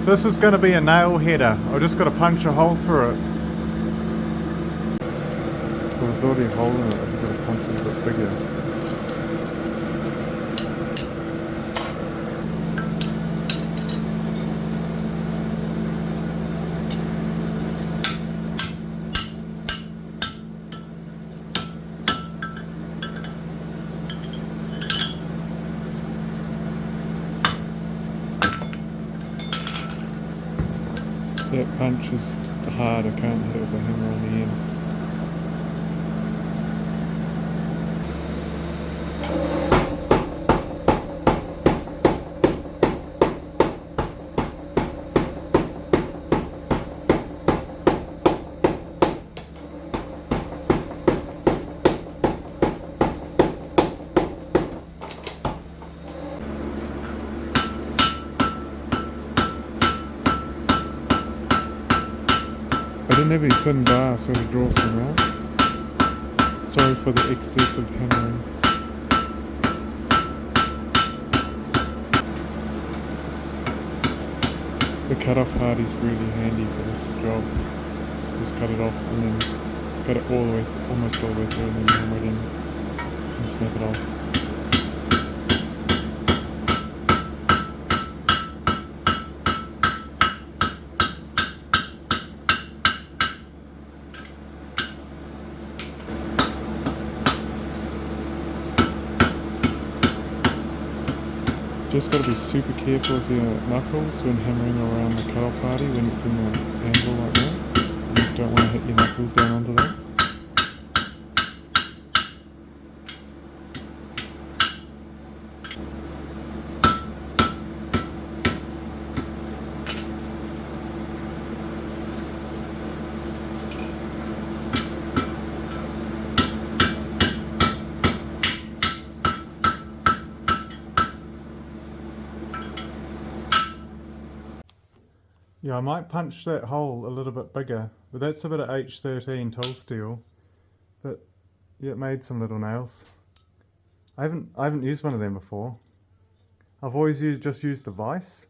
This is going to be a nail header. I've just got to punch a hole through it. Well, there's already a hole in it. I've got to punch it a bit bigger. That punch is hard, I can't hit it with a hammer on the end. I didn't have any thin bar, so to draw some out. Sorry for the excessive hammering. The cut-off hardy is really handy for this job. Just cut it off and then cut it all the way, almost all the way through, and then hammer it in and snap it off. Just got to be super careful with your knuckles when hammering around the cut-off hardy when it's in the anvil like that. You just don't want to hit your knuckles down onto that. Yeah, I might punch that hole a little bit bigger, but that's a bit of H13 tool steel. But yeah, it made some little nails. I haven't used one of them before. I've always just used the vise.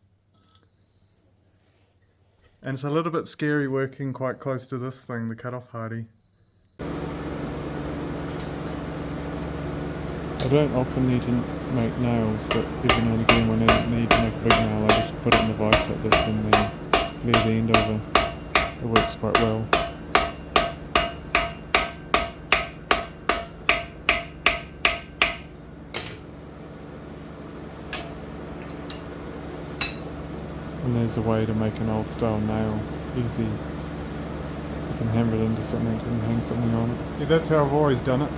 And it's a little bit scary working quite close to this thing, the cut-off hardy. I don't often need to make nails, but every now and again when I need to make a big nail, I just put it in the vise like this and then leave the end over. It works quite well. And there's a way to make an old style nail easy. You can hammer it into something and hang something on it. Yeah, that's how I've always done it.